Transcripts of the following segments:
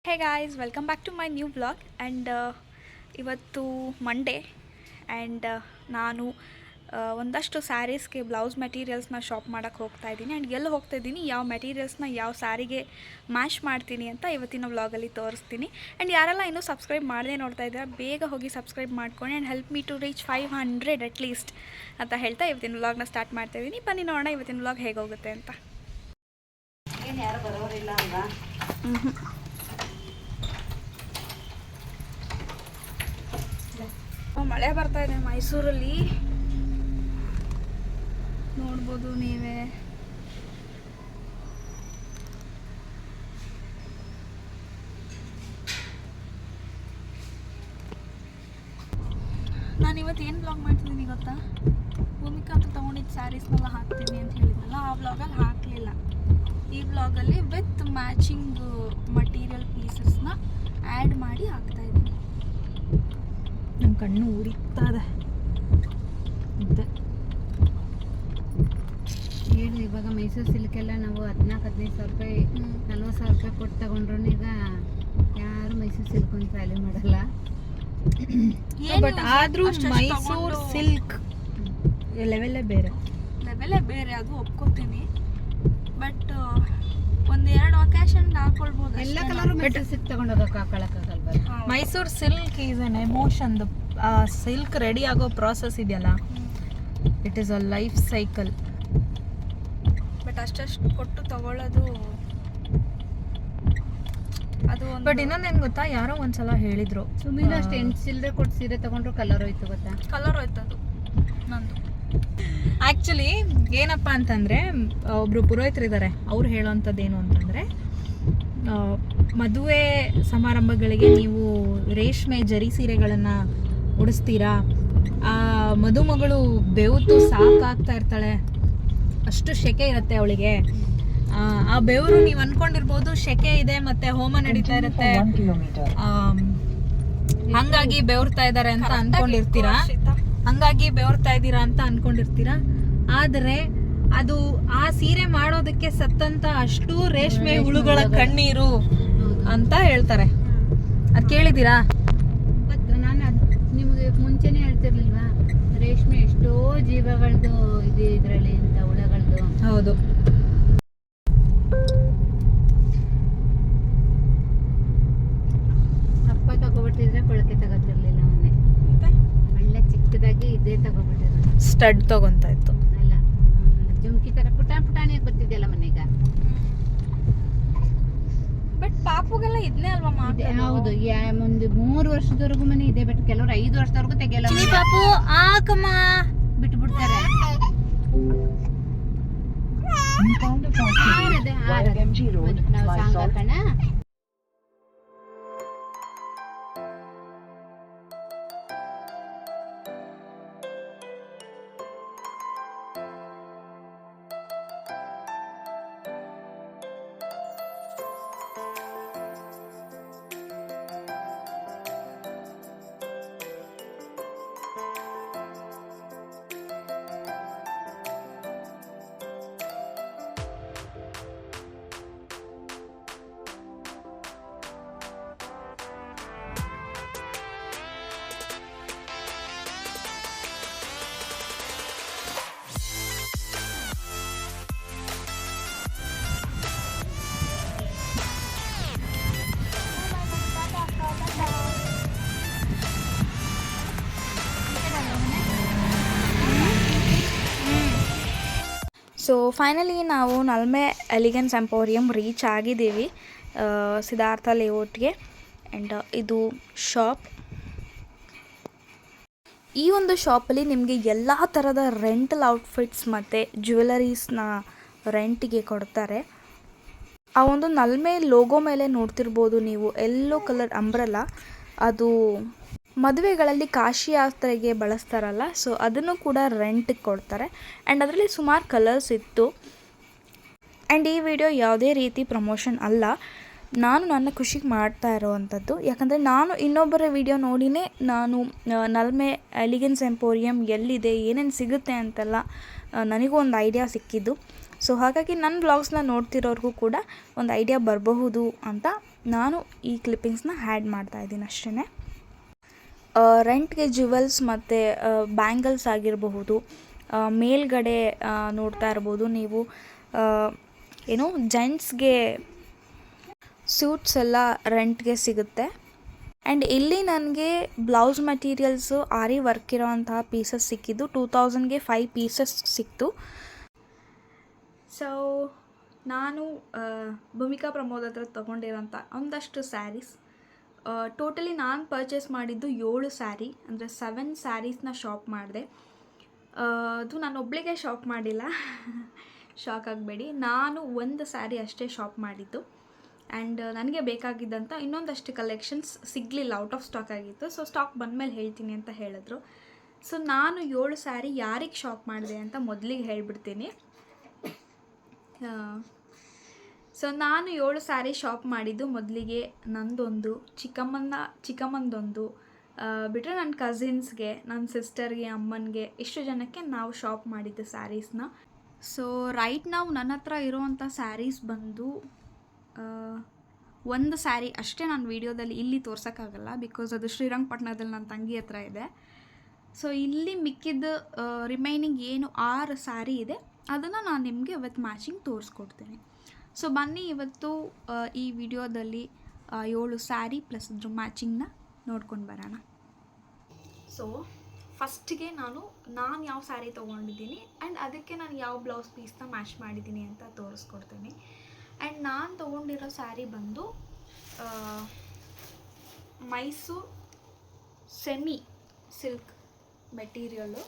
Hey guys, welcome back to my new vlog. And ಇವತ್ತು Monday and ನಾನು ಒಂದಷ್ಟು ಸ್ಯಾರೀಸ್ಗೆ blouse ಮೆಟೀರಿಯಲ್ಸ್ನ shop ಮಾಡೋಕ್ಕೆ ಹೋಗ್ತಾ ಇದ್ದೀನಿ. ಆ್ಯಂಡ್ ಎಲ್ಲಿ ಹೋಗ್ತಾ ಇದ್ದೀನಿ, ಯಾವ ಮೆಟೀರಿಯಲ್ಸ್ನ ಯಾವ ಸ್ಯಾರಿಗೆ ಮ್ಯಾಚ್ ಮಾಡ್ತೀನಿ ಅಂತ ಇವತ್ತಿನ ವ್ಲಾಗಲ್ಲಿ ತೋರಿಸ್ತೀನಿ. ಆ್ಯಂಡ್ ಯಾರೆಲ್ಲ ಇನ್ನೂ ಸಬ್ಸ್ಕ್ರೈಬ್ ಮಾಡದೆ ನೋಡ್ತಾ ಇದ್ದಾರೆ, ಬೇಗ ಹೋಗಿ ಸಬ್ಸ್ಕ್ರೈಬ್ ಮಾಡ್ಕೊಂಡು and help me to reach 500 at least ಅಂತ ಹೇಳ್ತಾ ಇವತ್ತಿನ ವ್ಲಾಗ್ನ ಸ್ಟಾರ್ಟ್ ಮಾಡ್ತಾ ಇದ್ದೀನಿ. ಬನ್ನಿ ನೋಡೋಣ ಇವತ್ತಿನ ವ್ಲಾಗ್ ಹೇಗೆ ಹೋಗುತ್ತೆ ಅಂತ. ಏನು ಯಾರು ಬರೋರಿಲ್ಲ ಅಲ್ವಾ? ಮಳೆ ಬರ್ತಾ ಇದೆ ಮೈಸೂರಲ್ಲಿ, ನೋಡ್ಬೋದು ನೀವೇ. ನಾನು ಇವತ್ತು ಏನು ಬ್ಲಾಗ್ ಮಾಡ್ತಿದ್ದೀನಿ ಗೊತ್ತಾ? ಭೂಮಿಕಾ ಅಂತ ತೊಗೊಂಡಿದ್ದು ಸ್ಯಾರೀಸ್ನೆಲ್ಲ ಹಾಕ್ತೀನಿ ಅಂತ ಹೇಳಿದ್ನಲ್ಲ, ಆ ಬ್ಲಾಗಲ್ಲಿ ಹಾಕಲಿಲ್ಲ. ಈ ಬ್ಲಾಗಲ್ಲಿ ವಿತ್ ಮ್ಯಾಚಿಂಗ್ ಮಟೀರಿಯಲ್ ಪೀಸಸ್ನ ಆ್ಯಡ್ ಮಾಡಿ ಹಾಕ್ತಾಯಿದ್ದೀನಿ. ನನ್ನ ಕಣ್ಣು ಉರಿತಾ ಇದೆ. ಹೇಳು, ಇವಾಗ ಮೈಸೂರು ಸಿಲ್ಕೆಲ್ಲ ನಾವು 14-15 ಸಾವಿರ ರೂಪಾಯಿ 40 ಸಾವಿರ ರೂಪಾಯಿ ಕೊಟ್ಟು ತಗೊಂಡ್ರು ಈಗ ಯಾರು ಮೈಸೂರು ಸಿಲ್ಕ್ ಒಂದು ವ್ಯಾಲ್ಯೂ ಮಾಡಲ್ಲ. ಬಟ್ ಆದರೂ ಮೈಸೂರು ಸಿಲ್ಕ್ ಲೆವೆಲ್ಲೇ ಬೇರೆ, ಅದು ಒಪ್ಕೋತೀನಿ. ಬಟ್ ಒಂದೆರಡು ಒಕೇಶನ್ಗೆ ಹಾಕೊಳ್ಬೋದು. ಎಲ್ಲ ಕಲರು ಮೈಸೂರು ಸಿಲ್ಕ್ ತಗೊಂಡೋಗಕ್ಕೆ ಹಾಕೊಳಕ್ಕಾಗಲ್ವ? Mysuru silk is an emotion. Silk ready ಆಗೋ ಪ್ರಾಸೆಸ್ ಇದೆಯಲ್ಲ, it is a life cycle. But ಅಷ್ಟು ಕೊಟ್ಟು ತಗೊಳ್ಳೋದು ಅದು. ಬಟ್ ಇನ್ನೊಂದೇನು ಗೊತ್ತಾ, ಯಾರೋ ಒಂದ್ಸಲ ಹೇಳಿದ್ರು, ಸುಮ್ಮನೆ ಅಷ್ಟು 8 ಚಿಲ್ಲರೆ ಕೊಟ್ಟು ಸೀರೆ ತಗೊಂಡ್ರು ಕಲರ್ ಹೋಯ್ತು ಗೊತ್ತಾ? ಕಲರ್ ಹೋಯ್ತು ಅದು ನಂದು. ಆ್ಯಕ್ಚುಲಿ ಏನಪ್ಪ ಅಂತಂದರೆ, ಒಬ್ಬರು ಪುರೋಹಿತರಿದ್ದಾರೆ, ಅವ್ರು ಹೇಳೋವಂಥದ್ದು ಏನು ಅಂತಂದರೆ, ಮದುವೆ ಸಮಾರಂಭಗಳಿಗೆ ನೀವು ರೇಷ್ಮೆ ಜರಿ ಸೀರೆಗಳನ್ನು ಉಡಿಸ್ತೀರಾ, ಆ ಮದುಮಗಳು ಬೆವತು ಸಾಕಾಗ್ತಾ ಇರ್ತಾಳೆ, ಅಷ್ಟು ಸೆಕೆ ಇರುತ್ತೆ ಅವಳಿಗೆ. ಆ ಬೆವರು ನೀವು ಅಂದ್ಕೊಂಡಿರ್ಬೋದು ಸೆಕೆ ಇದೆ ಮತ್ತು ಹೋಮ ನಡೀತಾ ಇರುತ್ತೆ, ಹಂಗಾಗಿ ಬೆವರ್ತಾ ಇದ್ದಾರೆ ಅಂತ ಅಂದ್ಕೊಂಡಿರ್ತೀರಾ, ಆದರೆ ಅದು ಆ ಸೀರೆ ಮಾಡೋದಕ್ಕೆ ಸತ್ತಂತ ಅಷ್ಟು ರೇಷ್ಮೆ ಹುಳುಗಳ ಕಣ್ಣೀರು ಅಂತ ಹೇಳ್ತಾರೆ. ಅದು ಕೇಳಿದ್ದೀರಾ? ನಾನು ನಿಮಗೆ ಮುಂಚೆನೇ ಹೇಳ್ತಿರ್ಲಿಲ್ವಾ, ರೇಷ್ಮೆ ಎಷ್ಟೋ ಜೀವಗಳದ್ದು ಇದೆ ಇದರಲ್ಲಿ ಅಂತ, ಹುಳಗಳದ್ದು. ಹೌದು. ಅಪ್ಪ ತಗೋಬಿಟ್ಟಿದ್ರೆ ಕೊಳಕೆ ತಗೋತಿರ್ಲಿಲ್ಲ, ಮೊನ್ನೆ ಒಳ್ಳೆ ಚಿಕ್ಕದಾಗಿ ಇದೇ ತಗೋಬಿಟ್ಟಿರೋದು. ಸ್ಟಡ್ ತಗೊಂತಾ ಇತ್ತು ಅಲ್ಲ, ಜುಮ್ಕಿ ತರ ಪುಟಾಣಿಯಾಗಿ ಬರ್ತಿದೆಯಲ್ಲ ಮನೆಗ. ಬಟ್ ಪಾಪುಗೆಲ್ಲ ಇದನ್ನೇ ಅಲ್ವಾ ಮಾಡೋದು? ಹೌದು, ಒಂದು 3 ವರ್ಷದವರೆಗೂ ಮನೆ ಇದೆ. ಬಟ್ ಕೆಲವರು 5 ವರ್ಷದವರೆಗೂ ತೆಗೆಯಲ್ಲ. ಪಾಪು ಆಕಮ್ಮ ಬಿಟ್ಬಿಡ್ತಾರೆ. ನಾವು ಸಾಂಗ್ ಹಾಕೋಣ. ಸೊ ಫೈನಲಿ ನಾವು ನಲ್ಮೆ ಎಲಿಗೆನ್ಸ್ ಎಂಪೋರಿಯಂ ರೀಚ್ ಆಗಿದ್ದೀವಿ, ಸಿದ್ಧಾರ್ಥ ಲೇಔಟ್ಗೆ. ಆ್ಯಂಡ್ ಇದು ಶಾಪ್. ಈ ಒಂದು ಶಾಪಲ್ಲಿ ನಿಮಗೆ ಎಲ್ಲ ಥರದ ರೆಂಟಲ್ ಔಟ್ಫಿಟ್ಸ್ ಮತ್ತು ಜ್ಯುವೆಲರೀಸ್ನ ರೆಂಟಿಗೆ ಕೊಡ್ತಾರೆ. ಆ ಒಂದು ನಲ್ಮೆ ಲೋಗೋ ಮೇಲೆ ನೋಡ್ತಿರ್ಬೋದು ನೀವು, ಯೆಲ್ಲೋ ಕಲರ್ ಅಂಬ್ರೆಲಾ, ಅದು ಮದುವೆಗಳಲ್ಲಿ ಕಾಶಿ ಯಾತ್ರೆಗೆ ಬಳಸ್ತಾರಲ್ಲ, ಸೊ ಅದನ್ನು ಕೂಡ ರೆಂಟಿಗೆ ಕೊಡ್ತಾರೆ. ಆ್ಯಂಡ್ ಅದರಲ್ಲಿ ಸುಮಾರು ಕಲರ್ಸ್ ಇತ್ತು. ಆ್ಯಂಡ್ ಈ ವಿಡಿಯೋ ಯಾವುದೇ ರೀತಿ ಪ್ರಮೋಷನ್ ಅಲ್ಲ, ನಾನು ನನ್ನ ಖುಷಿಗೆ ಮಾಡ್ತಾ ಇರೋವಂಥದ್ದು. ಯಾಕಂದರೆ ನಾನು ಇನ್ನೊಬ್ಬರ ವಿಡಿಯೋ ನೋಡಿನೇ ನಾನು ನಲ್ಮೆ ಎಲಿಗೆನ್ಸ್ ಎಂಪೋರಿಯಂ ಎಲ್ಲಿದೆ, ಏನೇನು ಸಿಗುತ್ತೆ ಅಂತೆಲ್ಲ ನನಗೂ ಒಂದು ಐಡಿಯಾ ಸಿಕ್ಕಿದ್ದು. ಸೊ ಹಾಗಾಗಿ ನನ್ನ ವ್ಲಾಗ್ಸ್ನ ನೋಡ್ತಿರೋರಿಗೂ ಕೂಡ ಒಂದು ಐಡಿಯಾ ಬರಬಹುದು ಅಂತ ನಾನು ಈ ಕ್ಲಿಪ್ಪಿಂಗ್ಸ್ನ ಆ್ಯಡ್ ಮಾಡ್ತಾಯಿದ್ದೀನಿ ಅಷ್ಟೇ. ರೆಂಟ್ಗೆ ಜ್ಯುವೆಲ್ಸ್ ಮತ್ತು ಬ್ಯಾಂಗಲ್ಸ್ ಆಗಿರಬಹುದು, ಮೇಲ್ಗಡೆ ನೋಡ್ತಾ ಇರ್ಬೋದು ನೀವು ಏನು ಜೆಂಟ್ಸ್ಗೆ ಸ್ಯೂಟ್ಸ್ ಎಲ್ಲ ರೆಂಟ್ಗೆ ಸಿಗುತ್ತೆ. ಆ್ಯಂಡ್ ಇಲ್ಲಿ ನನಗೆ ಬ್ಲೌಸ್ ಮೆಟೀರಿಯಲ್ಸು ಆರಿ ವರ್ಕ್ ಇರೋವಂತಹ ಪೀಸಸ್ ಸಿಕ್ಕಿದ್ದು 2000ಗೆ 5 ಪೀಸಸ್ ಸಿಕ್ತು. ಸೊ ನಾನು ಭೂಮಿಕಾ ಪ್ರಮೋದ್ ಹತ್ರ ತೊಗೊಂಡಿರೋಂಥ ಒಂದಷ್ಟು ಸ್ಯಾರೀಸ್, ಟೋಟಲಿ ನಾನು ಪರ್ಚೇಸ್ ಮಾಡಿದ್ದು 7 ಸ್ಯಾರಿ, ಅಂದರೆ 7 ಸ್ಯಾರೀಸ್ನ ಶಾಪ್ ಮಾಡಿದೆ. ಅದು ನಾನು ಒಬ್ಬಳಿಗೆ ಶಾಪ್ ಮಾಡಿಲ್ಲ, ಶಾಕ್ ಆಗಬೇಡಿ. ನಾನು ಒಂದು ಸ್ಯಾರಿ ಅಷ್ಟೇ ಶಾಪ್ ಮಾಡಿದ್ದು. ಆ್ಯಂಡ್ ನನಗೆ ಬೇಕಾಗಿದ್ದಂಥ ಇನ್ನೊಂದಷ್ಟು ಕಲೆಕ್ಷನ್ಸ್ ಸಿಗಲಿಲ್ಲ, ಔಟ್ ಆಫ್ ಸ್ಟಾಕ್ ಆಗಿತ್ತು. ಸೊ ಸ್ಟಾಕ್ ಬಂದಮೇಲೆ ಹೇಳ್ತೀನಿ ಅಂತ ಹೇಳಿದ್ರು. ಸೊ ನಾನು 7 ಸ್ಯಾರಿ ಯಾರಿಗೆ ಶಾಪ್ ಮಾಡಿದೆ ಅಂತ ಮೊದಲಿಗೆ ಹೇಳ್ಬಿಡ್ತೀನಿ. ಸೊ ನಾನು 7 ಸ್ಯಾರಿ ಶಾಪ್ ಮಾಡಿದ್ದು ಮೊದಲಿಗೆ ನಂದೊಂದು, ಚಿಕ್ಕಮ್ಮಂದೊಂದು ಬಿಟ್ಟರೆ ನನ್ನ ಕಸಿನ್ಸ್ಗೆ, ನನ್ನ ಸಿಸ್ಟರ್ಗೆ, ಅಮ್ಮನಿಗೆ, ಇಷ್ಟು ಜನಕ್ಕೆ ನಾವು ಶಾಪ್ ಮಾಡಿದ್ದು ಸ್ಯಾರೀಸ್ನ. ಸೊ ರೈಟ್ ನಾವು ನನ್ನ ಹತ್ರ ಇರೋವಂಥ ಸ್ಯಾರೀಸ್ ಬಂದು ಒಂದು ಸ್ಯಾರಿ ಅಷ್ಟೇ ನಾನು ವೀಡಿಯೋದಲ್ಲಿ ಇಲ್ಲಿ ತೋರ್ಸೋಕ್ಕಾಗಲ್ಲ, ಬಿಕಾಸ್ ಅದು ಶ್ರೀರಂಗಪಟ್ಟಣದಲ್ಲಿ ನನ್ನ ತಂಗಿ ಹತ್ರ ಇದೆ. ಸೊ ಇಲ್ಲಿ ಮಿಕ್ಕಿದ ರಿಮೈನಿಂಗ್ ಏನು 6 ಸ್ಯಾರಿ ಇದೆ ಅದನ್ನು ನಾನು ನಿಮಗೆ ವಿತ್ ಮ್ಯಾಚಿಂಗ್ ತೋರಿಸ್ಕೊಡ್ತೀನಿ. ಸೊ ಬನ್ನಿ ಇವತ್ತು ಈ ವಿಡಿಯೋದಲ್ಲಿ 7 ಸ್ಯಾರಿ ಪ್ಲಸ್ ಅದ್ರ ಮ್ಯಾಚಿಂಗ್ನ ನೋಡ್ಕೊಂಡು ಬರೋಣ. ಸೊ ಫಸ್ಟಿಗೆ ನಾನು ಯಾವ ಸ್ಯಾರಿ ತೊಗೊಂಡಿದ್ದೀನಿ ಆ್ಯಂಡ್ ಅದಕ್ಕೆ ನಾನು ಯಾವ ಬ್ಲೌಸ್ ಪೀಸ್ನ ಮ್ಯಾಚ್ ಮಾಡಿದ್ದೀನಿ ಅಂತ ತೋರಿಸ್ಕೊಡ್ತೀನಿ. ಆ್ಯಂಡ್ ನಾನು ತೊಗೊಂಡಿರೋ ಸ್ಯಾರಿ ಬಂದು Mysuru semi silk material,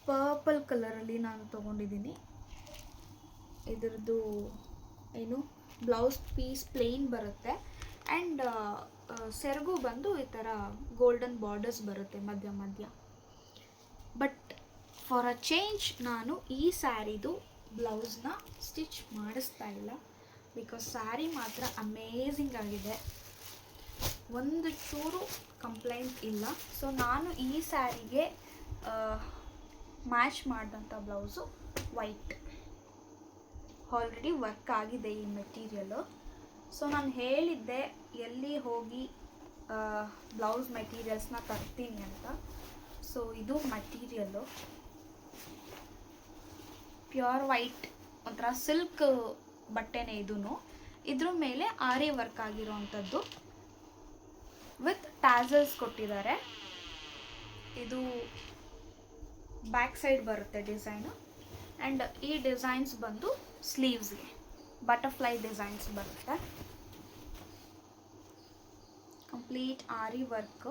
purple ಕಲರಲ್ಲಿ ನಾನು ತೊಗೊಂಡಿದ್ದೀನಿ. ಇದರದ್ದು ಏನು ಬ್ಲೌಸ್ ಪೀಸ್ ಪ್ಲೇನ್ ಬರುತ್ತೆ ಆ್ಯಂಡ್ ಸೆರಗು ಬಂದು ಈ ಥರ ಗೋಲ್ಡನ್ ಬಾರ್ಡರ್ಸ್ ಬರುತ್ತೆ ಮಧ್ಯ. ಬಟ್ ಫಾರ್ ಅ ಚೇಂಜ್ ನಾನು ಈ ಸ್ಯಾರಿದು ಬ್ಲೌಸ್ನ ಸ್ಟಿಚ್ ಮಾಡಿಸ್ತಾ ಇಲ್ಲ, ಬಿಕಾಸ್ ಸ್ಯಾರಿ ಮಾತ್ರ ಅಮೇಝಿಂಗ್ ಆಗಿದೆ, ಒಂದು ಚೂರು ಕಂಪ್ಲೇಂಟ್ ಇಲ್ಲ. ಸೊ ನಾನು ಈ ಸ್ಯಾರಿಗೆ ಮ್ಯಾಚ್ ಮಾಡಿದಂಥ ಬ್ಲೌಸು ವೈಟ್, ಆಲ್ರೆಡಿ ವರ್ಕ್ ಆಗಿದೆ ಈ ಮೆಟೀರಿಯಲು. ಸೊ ನಾನು ಹೇಳಿದ್ದೆ ಎಲ್ಲಿ ಹೋಗಿ ಬ್ಲೌಸ್ ಮೆಟೀರಿಯಲ್ಸ್ನ ತರ್ತೀನಿ ಅಂತ. ಸೊ ಇದು ಮೆಟೀರಿಯಲ್ಲು ಪ್ಯೂರ್ ವೈಟ್, ಒಂಥರ ಸಿಲ್ಕ್ ಬಟ್ಟೆನೇ ಇದೂ. ಇದ್ರ ಮೇಲೆ ಆರಿ ವರ್ಕ್ ಆಗಿರೋವಂಥದ್ದು ವಿತ್ ಟ್ಯಾಸಲ್ಸ್ ಕೊಟ್ಟಿದ್ದಾರೆ. ಇದು ಬ್ಯಾಕ್ ಸೈಡ್ ಬರುತ್ತೆ ಡಿಸೈನು. ಆ್ಯಂಡ್ ಈ ಡಿಸೈನ್ಸ್ ಬಂದು ಸ್ಲೀವ್ಸ್ಗೆ ಬಟರ್ಫ್ಲೈ ಡಿಸೈನ್ಸ್ ಬರುತ್ತೆ. Complete aari work.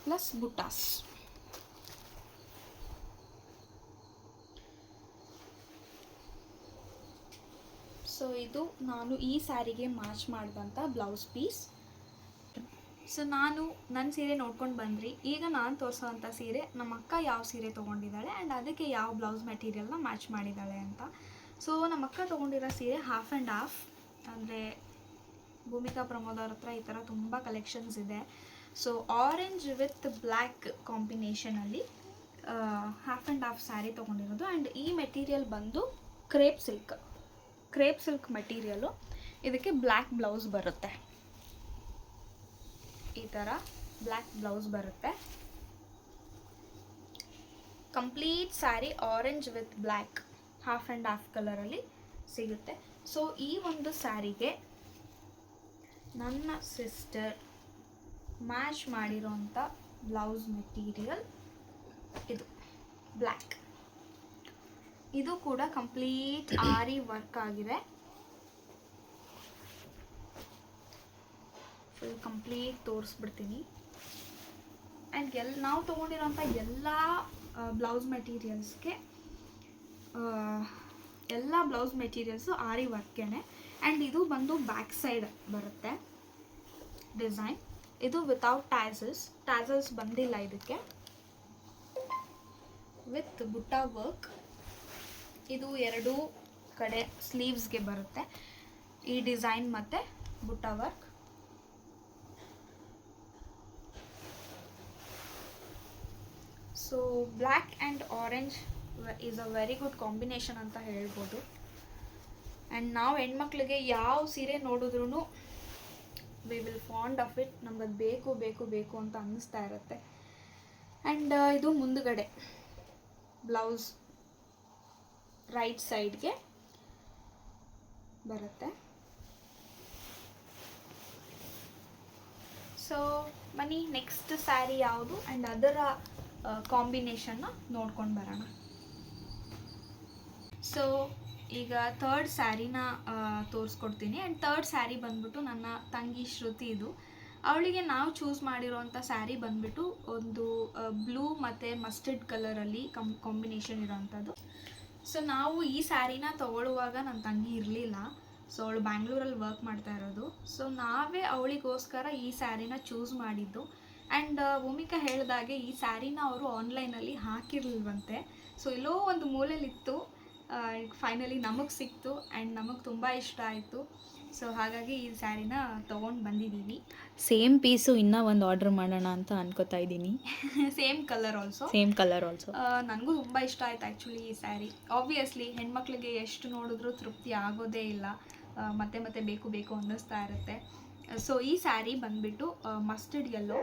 Plus butas. So ಇದು ನಾನು ಈ ಸ್ಯಾರಿಗೆ ಮ್ಯಾಚ್ ಮಾಡಿದಂಥ ಬ್ಲೌಸ್ ಪೀಸ್. ಸೊ ನಾನು ನನ್ನ ಸೀರೆ ನೋಡ್ಕೊಂಡು ಬಂದ್ರಿ. ಈಗ ನಾನು ತೋರಿಸೋವಂಥ ಸೀರೆ ನಮ್ಮ ಅಕ್ಕ ಯಾವ ಸೀರೆ ತೊಗೊಂಡಿದ್ದಾಳೆ ಆ್ಯಂಡ್ ಅದಕ್ಕೆ ಯಾವ ಬ್ಲೌಸ್ ಮೆಟೀರಿಯಲ್ನ ಮ್ಯಾಚ್ ಮಾಡಿದ್ದಾಳೆ ಅಂತ. ಸೊ ನಮ್ಮ ಅಕ್ಕ ತೊಗೊಂಡಿರೋ ಸೀರೆ ಹಾಫ್ ಆ್ಯಂಡ್ ಹಾಫ್, ಅಂದರೆ ಭೂಮಿಕಾ ಪ್ರಮೋದ್ ಅವ್ರ ಹತ್ರ ಈ ಥರ ತುಂಬ ಕಲೆಕ್ಷನ್ಸ್ ಇದೆ. ಸೊ ಆರೆಂಜ್ ವಿತ್ ಬ್ಲ್ಯಾಕ್ ಕಾಂಬಿನೇಷನಲ್ಲಿ ಹಾಫ್ ಆ್ಯಂಡ್ ಹಾಫ್ ಸ್ಯಾರಿ ತೊಗೊಂಡಿರೋದು. ಆ್ಯಂಡ್ ಈ ಮೆಟೀರಿಯಲ್ ಬಂದು ಕ್ರೇಪ್ ಸಿಲ್ಕ್ ಮೆಟೀರಿಯಲು. ಇದಕ್ಕೆ ಬ್ಲ್ಯಾಕ್ ಬ್ಲೌಸ್ ಬರುತ್ತೆ, ಈ ಥರ ಬ್ಲ್ಯಾಕ್ ಬ್ಲೌಸ್ ಬರುತ್ತೆ. Complete sari orange with black half and half ಕಲರಲ್ಲಿ ಸಿಗುತ್ತೆ. ಸೊ ಈ ಒಂದು ಸ್ಯಾರಿಗೆ ನನ್ನ ಸಿಸ್ಟರ್ ಮ್ಯಾಚ್ ಮಾಡಿರೋಂಥ ಬ್ಲೌಸ್ ಮೆಟೀರಿಯಲ್ ಇದು ಬ್ಲ್ಯಾಕ್. ಇದು ಕೂಡ ಕಂಪ್ಲೀಟ್ ಆರಿ ವರ್ಕ್ ಆಗಿದೆ. ಫುಲ್ ಕಂಪ್ಲೀಟ್ ತೋರಿಸ್ಬಿಡ್ತೀನಿ. ಆ್ಯಂಡ್ ನಾವು ತೊಗೊಂಡಿರೋಂಥ ಎಲ್ಲ ಬ್ಲೌಸ್ ಮೆಟೀರಿಯಲ್ಸ್ಗೆ ಎಲ್ಲ ಬ್ಲೌಸ್ ಮೆಟೀರಿಯಲ್ಸು ಆರಿ ವರ್ಕೇನೆ. ಆ್ಯಂಡ್ ಇದು ಬಂದು ಬ್ಯಾಕ್ ಸೈಡ್ ಬರುತ್ತೆ ಡಿಸೈನ್. ಇದು ವಿತೌಟ್ ಟ್ಯಾಸಲ್ಸ್ ಬಂದಿಲ್ಲ ಇದಕ್ಕೆ, ವಿತ್ ಬುಟ್ಟ ವರ್ಕ್. ಇದು ಎರಡೂ ಕಡೆ ಸ್ಲೀವ್ಸ್ಗೆ ಬರುತ್ತೆ ಈ ಡಿಸೈನ್ ಮತ್ತು ಬುಟ್ಟ work. So black and orange is a very good combination ಅಂತ ಹೇಳ್ಬೋದು. ಆ್ಯಂಡ್ ನಾವು ಹೆಣ್ಮಕ್ಳಿಗೆ ಯಾವ ಸೀರೆ ನೋಡಿದ್ರೂ we will fond of it. ನಮ್ಗೆ ಅದು ಬೇಕು ಬೇಕು ಬೇಕು ಅಂತ ಅನ್ನಿಸ್ತಾ ಇರುತ್ತೆ. ಆ್ಯಂಡ್ ಇದು ಮುಂದುಗಡೆ ಬ್ಲೌಸ್ ರೈಟ್ ಸೈಡ್ಗೆ ಬರುತ್ತೆ. ಸೊ ಬನ್ನಿ ನೆಕ್ಸ್ಟ್ ಸ್ಯಾರಿ ಯಾವುದು ಆ್ಯಂಡ್ ಅದರ ಕಾಂಬಿನೇಷನ್ನ ನೋಡ್ಕೊಂಡು ಬರೋಣ. ಸೊ ಈಗ ಥರ್ಡ್ ಸ್ಯಾರಿನ ತೋರಿಸ್ಕೊಡ್ತೀನಿ. ಆ್ಯಂಡ್ ಥರ್ಡ್ ಸ್ಯಾರಿ ಬಂದ್ಬಿಟ್ಟು ನನ್ನ ತಂಗಿ ಶ್ರುತಿ. ಇದು ಅವಳಿಗೆ ನಾವು ಚೂಸ್ ಮಾಡಿರೋವಂಥ ಸ್ಯಾರಿ ಬಂದ್ಬಿಟ್ಟು ಒಂದು ಬ್ಲೂ ಮತ್ತು ಮಸ್ಟರ್ಡ್ ಕಲರಲ್ಲಿ ಕಾಂಬಿನೇಷನ್ ಇರೋವಂಥದ್ದು. ಸೊ ನಾವು ಈ ಸ್ಯಾರಿನ ತೊಗೊಳ್ಳುವಾಗ ನನ್ನ ತಂಗಿ ಇರಲಿಲ್ಲ. ಸೊ ಅವಳು ಬ್ಯಾಂಗ್ಳೂರಲ್ಲಿ ವರ್ಕ್ ಮಾಡ್ತಾ ಇರೋದು. ಸೊ ನಾವೇ ಅವಳಿಗೋಸ್ಕರ ಈ ಸ್ಯಾರಿನ ಚೂಸ್ ಮಾಡಿದ್ದು. ಆ್ಯಂಡ್ ಭೂಮಿಕಾ ಹೇಳಿದಾಗೆ ಈ ಸ್ಯಾರಿನ ಅವರು ಆನ್ಲೈನಲ್ಲಿ ಹಾಕಿರ್ಲಿಲ್ವಂತೆ. ಸೊ ಎಲ್ಲೋ ಒಂದು ಮೂಲೆಯಲ್ಲಿತ್ತು, ಫೈನಲಿ ನಮಗೆ ಸಿಕ್ತು ಆ್ಯಂಡ್ ನಮಗೆ ತುಂಬ ಇಷ್ಟ ಆಯಿತು. ಸೊ ಹಾಗಾಗಿ ಈ ಸ್ಯಾರಿನ ತೊಗೊಂಡು ಬಂದಿದ್ದೀವಿ. ಸೇಮ್ ಪೀಸು ಇನ್ನೂ ಒಂದು ಆರ್ಡರ್ ಮಾಡೋಣ ಅಂತ ಅನ್ಕೋತಾ ಇದ್ದೀನಿ. Same colour also. ನನಗೂ ತುಂಬ ಇಷ್ಟ ಆಯ್ತು ಆ್ಯಕ್ಚುಲಿ ಈ ಸ್ಯಾರಿ. ಆಬ್ವಿಯಸ್ಲಿ ಹೆಣ್ಮಕ್ಳಿಗೆ ಎಷ್ಟು ನೋಡಿದ್ರೂ ತೃಪ್ತಿ ಆಗೋದೇ ಇಲ್ಲ, ಮತ್ತೆ ಮತ್ತೆ ಬೇಕು ಬೇಕು ಅನ್ನಿಸ್ತಾ ಇರುತ್ತೆ. ಸೊ ಈ ಸ್ಯಾರಿ ಬಂದ್ಬಿಟ್ಟು mustard yellow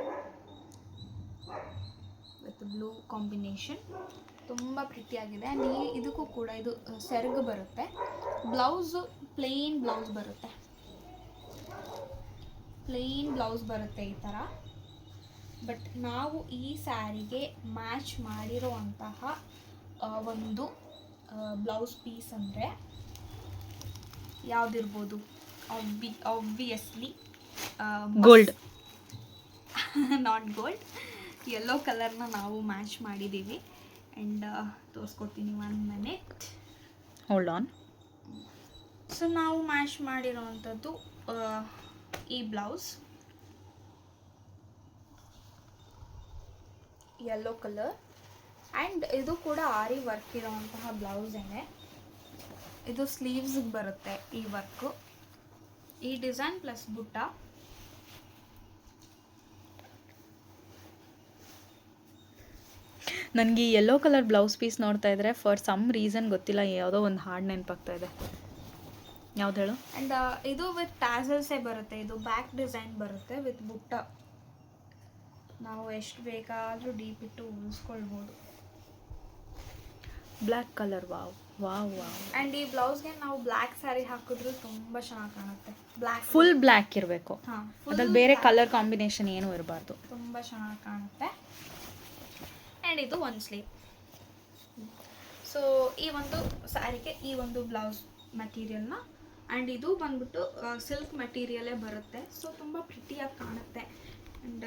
with blue combination, ತುಂಬ ಪ್ರಿಟಿಯಾಗಿದೆ. ಆ್ಯಂಡ್ ಇದಕ್ಕೂ ಕೂಡ ಇದು ಸೆರಗು ಬರುತ್ತೆ. ಬ್ಲೌಸು ಪ್ಲೇನ್ ಬ್ಲೌಸ್ ಬರುತ್ತೆ, ಈ ಥರ. ಬಟ್ ನಾವು ಈ ಸ್ಯಾರಿಗೆ ಮ್ಯಾಚ್ ಮಾಡಿರೋ ಅಂತಹ ಒಂದು ಬ್ಲೌಸ್ ಪೀಸ್ ಅಂದರೆ ಯಾವುದಿರ್ಬೋದು? Obviously gold. Not gold, yellow ಕಲರ್ನ ನಾವು ಮ್ಯಾಚ್ ಮಾಡಿದ್ದೀವಿ. ಆ್ಯಂಡ್ ತೋರಿಸ್ಕೊಡ್ತೀನಿ 1 minute. Hold on. ಸೊ ನಾವು ಮ್ಯಾಚ್ ಮಾಡಿರೋವಂಥದ್ದು ಈ ಬ್ಲೌಸ್ ಯೆಲ್ಲೋ ಕಲರ್. ಆ್ಯಂಡ್ ಇದು ಕೂಡ ಆರಿ ವರ್ಕ್ ಇರೋವಂತಹ ಬ್ಲೌಸೇನೆ. ಇದು ಸ್ಲೀವ್ಸ್ಗೆ ಬರುತ್ತೆ ಈ ವರ್ಕು, ಈ ಡಿಸೈನ್ ಪ್ಲಸ್ ಬುಟ್ಟ. ನನಗೆ ಯೆಲ್ಲೋ ಕಲರ್ ಬ್ಲೌಸ್ ಪೀಸ್ ನೋಡ್ತಾ ಇದ್ರೆ ಫಾರ್ ಸಮ್ ರೀಸನ್ ಗೊತ್ತಿಲ್ಲ ಯಾವುದೋ ಒಂದು ಹಾಡು ನೆನಪಾಗ್ತಾ ಇದೆ. ಯಾವ್ದು ಹೇಳು? ಆ್ಯಂಡ್ ಇದು ವಿತ್ ಟ್ಯಾಸಲ್ಸೇ ಬರುತ್ತೆ. ಇದು ಬ್ಯಾಕ್ ಡಿಸೈನ್ ಬರುತ್ತೆ ವಿತ್ ಬುಟ್ಟ. ನಾವು ಎಷ್ಟು ಬೇಕಾದರೂ ಡೀಪ್ ಇಟ್ಟು ಉಳಿಸ್ಕೊಳ್ಬೋದು. Black colour. Wow wow wow. And ಈ ಬ್ಲೌಸ್ಗೆ ನಾವು ಬ್ಲ್ಯಾಕ್ ಸ್ಯಾರಿ ಹಾಕಿದ್ರು ತುಂಬ ಚೆನ್ನಾಗಿ ಕಾಣುತ್ತೆ. ಫುಲ್ ಬ್ಲ್ಯಾಕ್ ಇರಬೇಕು. ಹಾಂ, ಅದ್ರಲ್ಲಿ ಬೇರೆ ಕಲರ್ ಕಾಂಬಿನೇಷನ್ ಏನೂ ಇರಬಾರ್ದು. ತುಂಬ ಚೆನ್ನಾಗಿ ಕಾಣುತ್ತೆ. ಆ್ಯಂಡ್ ಇದು ಒಂದು ಸ್ಲೀವ್. ಸೊ ಈ ಒಂದು ಸ್ಯಾರಿಗೆ ಈ ಒಂದು ಬ್ಲೌಸ್ ಮೆಟೀರಿಯಲ್ನ, ಆ್ಯಂಡ್ ಇದು ಬಂದ್ಬಿಟ್ಟು ಸಿಲ್ಕ್ ಮೆಟೀರಿಯಲೇ ಬರುತ್ತೆ. ಸೊ ತುಂಬ ಪ್ರಿಟಿಯಾಗಿ ಕಾಣುತ್ತೆ. ಆ್ಯಂಡ್